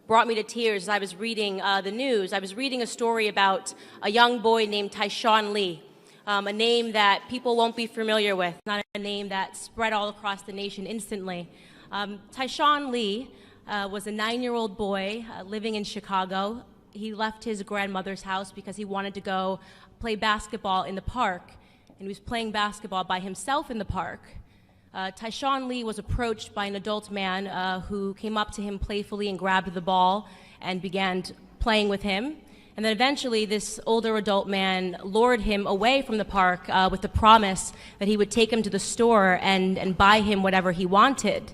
brought me to tears as I was reading the news. I was reading a story about a young boy named Tyshawn Lee, a name that people won't be familiar with, not a name that spread all across the nation instantly. Tyshawn Lee was a 9-year-old boy living in Chicago. He left his grandmother's house because he wanted to go play basketball in the park, and he was playing basketball by himself in the park. Tyshawn Lee was approached by an adult man who came up to him playfully and grabbed the ball and began playing with him. And then eventually this older adult man lured him away from the park with the promise that he would take him to the store and buy him whatever he wanted.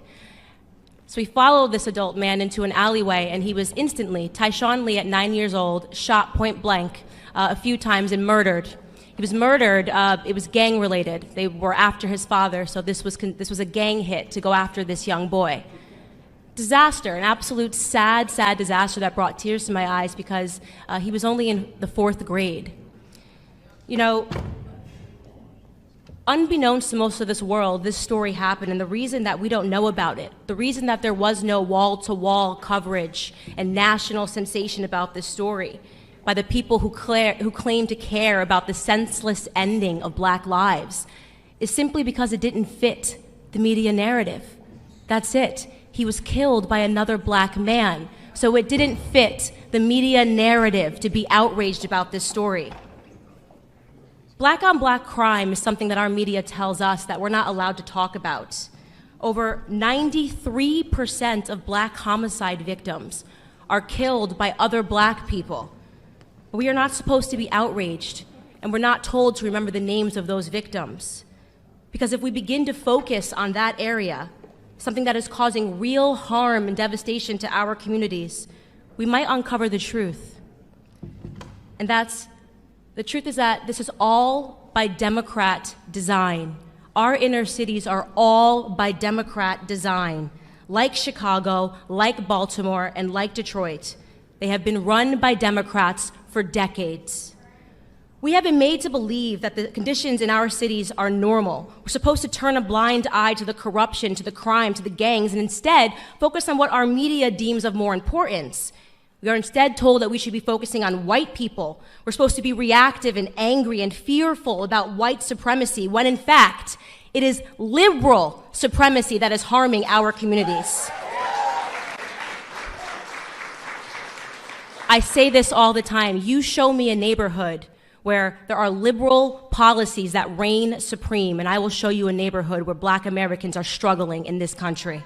So he followed this adult man into an alleyway, and he was instantly, Tyshawn Lee at 9 years old, shot point blank a few times and murdered. He was murdered. It was gang-related. They were after his father, so this was a gang hit to go after this young boy. Disaster, an absolute sad disaster that brought tears to my eyes because he was only in the 4th grade. You know, unbeknownst to most of this world, this story happened, and the reason that we don't know about it, the reason that there was no wall-to-wall coverage and national sensation about this story by the people who claim to care about the senseless ending of Black lives, is simply because it didn't fit the media narrative. That's it. He was killed by another Black man, so it didn't fit the media narrative to be outraged about this story. Black on Black crime is something that our media tells us that we're not allowed to talk about. Over 93% of Black homicide victims are killed by other Black people. But we are not supposed to be outraged, and we're not told to remember the names of those victims. Because if we begin to focus on that area, something that is causing real harm and devastation to our communities, we might uncover the truth. And the truth is that this is all by Democrat design. Our inner cities are all by Democrat design. Like Chicago, like Baltimore, and like Detroit, they have been run by Democrats for decades. We have been made to believe that the conditions in our cities are normal. We're supposed to turn a blind eye to the corruption, to the crime, to the gangs, and instead focus on what our media deems of more importance. We are instead told that we should be focusing on white people. We're supposed to be reactive and angry and fearful about white supremacy, when in fact, it is liberal supremacy that is harming our communities. I say this all the time. You show me a neighborhood where there are liberal policies that reign supreme, and I will show you a neighborhood where Black Americans are struggling in this country.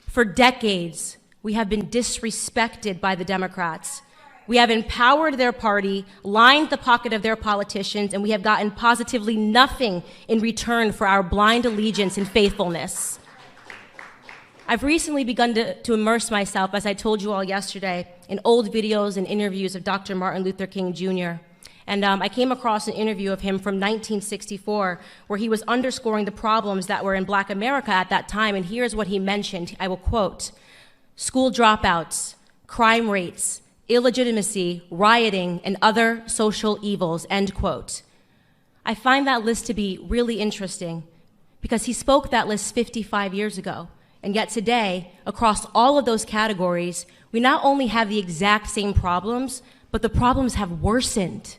For decades, we have been disrespected by the Democrats. We have empowered their party, lined the pocket of their politicians, and we have gotten positively nothing in return for our blind allegiance and faithfulness. I've recently begun to immerse myself, as I told you all yesterday, in old videos and interviews of Dr. Martin Luther King Jr. And I came across an interview of him from 1964 where he was underscoring the problems that were in Black America at that time, and here's what he mentioned. I will quote: school dropouts, crime rates, illegitimacy, rioting, and other social evils, end quote. I find that list to be really interesting because he spoke that list 55 years ago. And yet today, across all of those categories, we not only have the exact same problems, but the problems have worsened.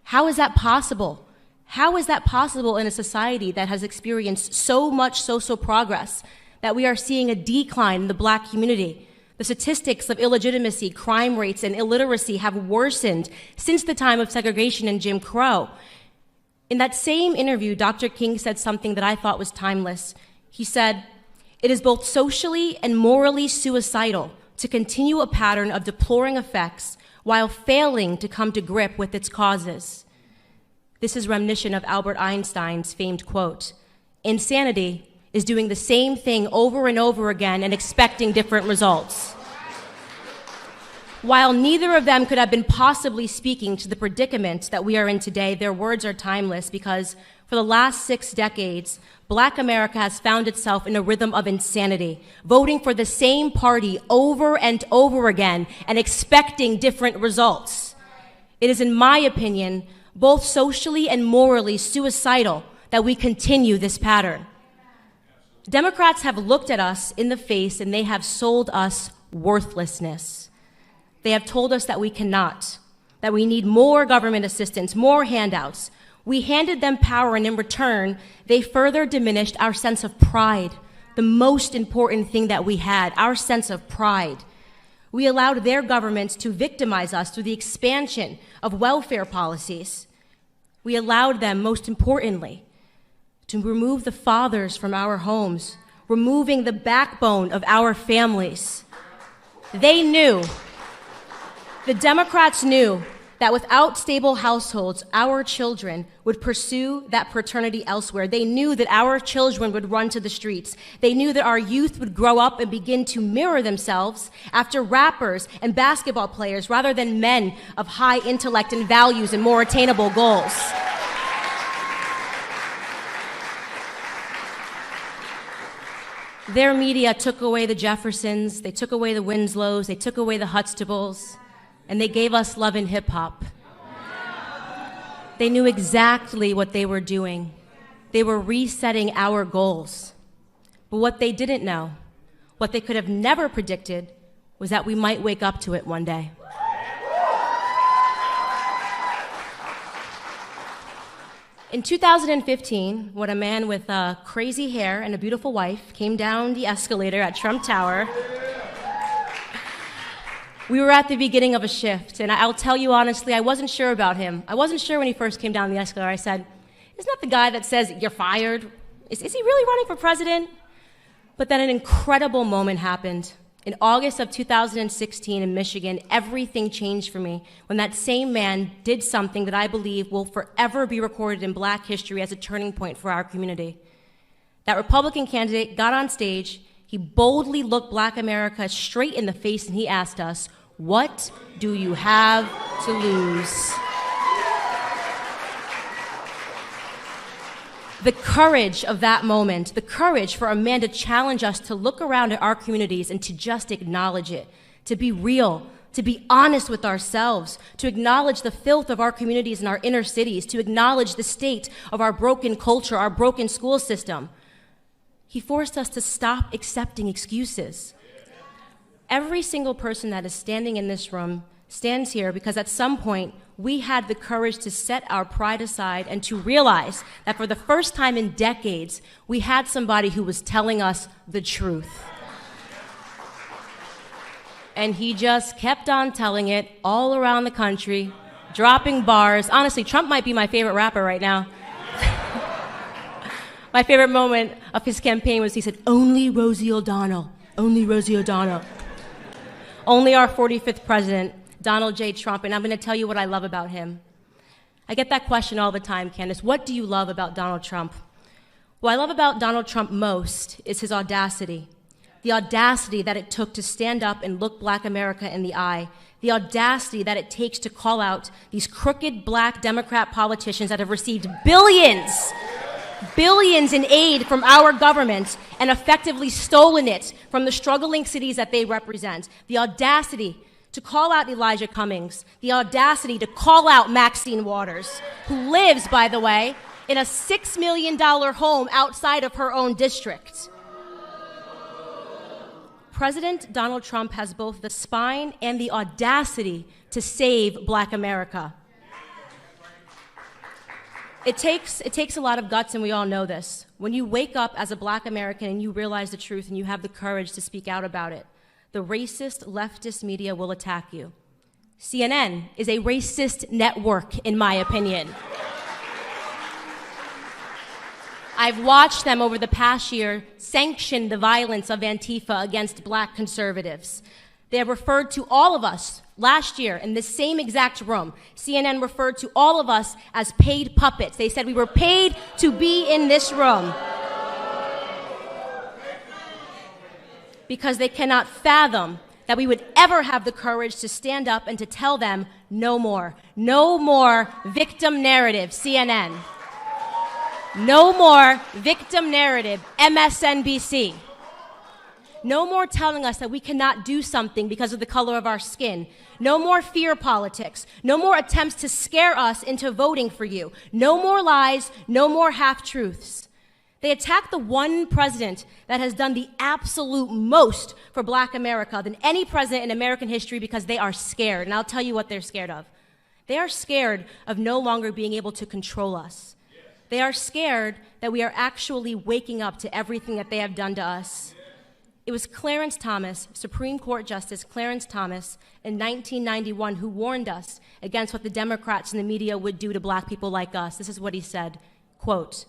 How is that possible? How is that possible in a society that has experienced so much social progress that we are seeing a decline in the Black community? The statistics of illegitimacy, crime rates, and illiteracy have worsened since the time of segregation and Jim Crow. In that same interview, Dr. King said something that I thought was timeless. He said, "It is both socially and morally suicidal to continue a pattern of deploring effects while failing to come to grip with its causes." This is reminiscent of Albert Einstein's famed quote, "Insanity is doing the same thing over and over again and expecting different results." While neither of them could have been possibly speaking to the predicament that we are in today, their words are timeless because for the last 6 decades, Black America has found itself in a rhythm of insanity, voting for the same party over and over again and expecting different results. It is, in my opinion, both socially and morally suicidal that we continue this pattern. Democrats have looked at us in the face and they have sold us worthlessness. They have told us that we cannot, that we need more government assistance, more handouts. We handed them power, and in return, they further diminished our sense of pride, the most important thing that we had, our sense of pride. We allowed their governments to victimize us through the expansion of welfare policies. We allowed them, most importantly, to remove the fathers from our homes, removing the backbone of our families. They knew, the Democrats knew, that without stable households, our children would pursue that paternity elsewhere. They knew that our children would run to the streets. They knew that our youth would grow up and begin to mirror themselves after rappers and basketball players rather than men of high intellect and values and more attainable goals. Their media took away the Jeffersons, they took away the Winslows, they took away the Huxtables, and they gave us love and hip hop. They knew exactly what they were doing. They were resetting our goals. But what they didn't know, what they could have never predicted, was that we might wake up to it one day. In 2015, when a man with crazy hair and a beautiful wife came down the escalator at Trump Tower, we were at the beginning of a shift, and I'll tell you honestly, I wasn't sure about him. I wasn't sure when he first came down the escalator. I said, isn't that the guy that says, you're fired? Is he really running for president? But then an incredible moment happened. In August of 2016 in Michigan, everything changed for me when that same man did something that I believe will forever be recorded in Black history as a turning point for our community. That Republican candidate got on stage, he boldly looked Black America straight in the face, and he asked us, what do you have to lose? The courage of that moment, the courage for a man to challenge us to look around at our communities and to just acknowledge it, to be real, to be honest with ourselves, to acknowledge the filth of our communities and our inner cities, to acknowledge the state of our broken culture, our broken school system. He forced us to stop accepting excuses. Every single person that is standing in this room stands here because at some point we had the courage to set our pride aside and to realize that for the first time in decades, we had somebody who was telling us the truth. And he just kept on telling it all around the country, dropping bars. Honestly, Trump might be my favorite rapper right now. My favorite moment of his campaign was he said, only Rosie O'Donnell, only Rosie O'Donnell. Only our 45th president, Donald J. Trump, and I'm going to tell you what I love about him. I get that question all the time, Candace. What do you love about Donald Trump? What I love about Donald Trump most is his audacity. The audacity that it took to stand up and look Black America in the eye. The audacity that it takes to call out these crooked Black Democrat politicians that have received billions in aid from our government and effectively stolen it from the struggling cities that they represent. The audacity to call out Elijah Cummings, the audacity to call out Maxine Waters, who lives, by the way, in a $6 million home outside of her own district. President Donald Trump has both the spine and the audacity to save Black America. It takes a lot of guts, and we all know this. When you wake up as a Black American and you realize the truth and you have the courage to speak out about it, the racist leftist media will attack you. CNN is a racist network, in my opinion. I've watched them over the past year sanction the violence of Antifa against Black conservatives. They have referred to all of us last year in the same exact room. CNN referred to all of us as paid puppets. They said we were paid to be in this room because they cannot fathom that we would ever have the courage to stand up and to tell them no more. No more victim narrative, CNN. No more victim narrative, MSNBC. No more telling us that we cannot do something because of the color of our skin. No more fear politics. No more attempts to scare us into voting for you. No more lies, no more half-truths. They attack the one president that has done the absolute most for Black America than any president in American history because they are scared. And I'll tell you what they're scared of. They are scared of no longer being able to control us. They are scared that we are actually waking up to everything that they have done to us. It was Clarence Thomas, Supreme Court Justice Clarence Thomas, in 1991 who warned us against what the Democrats and the media would do to Black people like us. This is what he said, quote,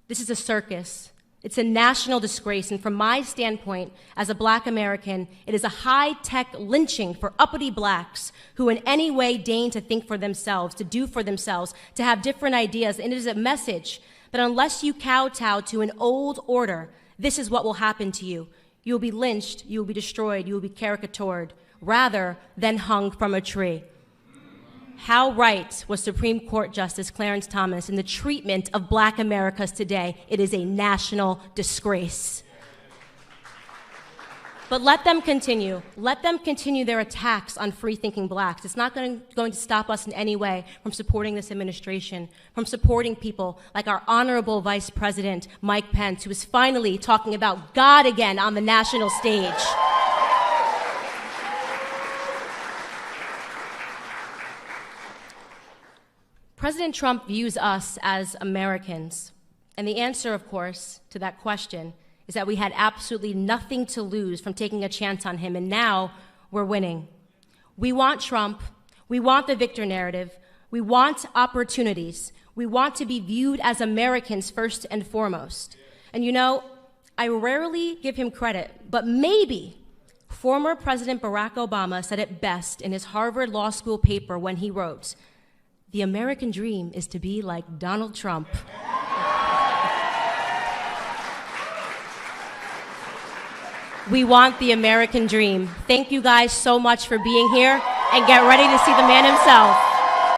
"This is a circus. It's a national disgrace, and from my standpoint as a Black American, it is a high-tech lynching for uppity Blacks who in any way deign to think for themselves, to do for themselves, to have different ideas, and it is a message that unless you kowtow to an old order, this is what will happen to you. You will be lynched, you will be destroyed, you will be caricatured, rather than hung from a tree." How right was Supreme Court Justice Clarence Thomas in the treatment of Black Americans today? It is a national disgrace. But let them continue. Let them continue their attacks on free-thinking Blacks. It's not going to stop us in any way from supporting this administration, from supporting people like our honorable Vice President, Mike Pence, who is finally talking about God again on the national stage. President Trump views us as Americans. And the answer, of course, to that question is that we had absolutely nothing to lose from taking a chance on him, and now we're winning. We want Trump. We want the victor narrative. We want opportunities. We want to be viewed as Americans first and foremost. And you know, I rarely give him credit, but maybe former President Barack Obama said it best in his Harvard Law School paper when he wrote, "The American dream is to be like Donald Trump." We want the American dream. Thank you guys so much for being here, and get ready to see the man himself.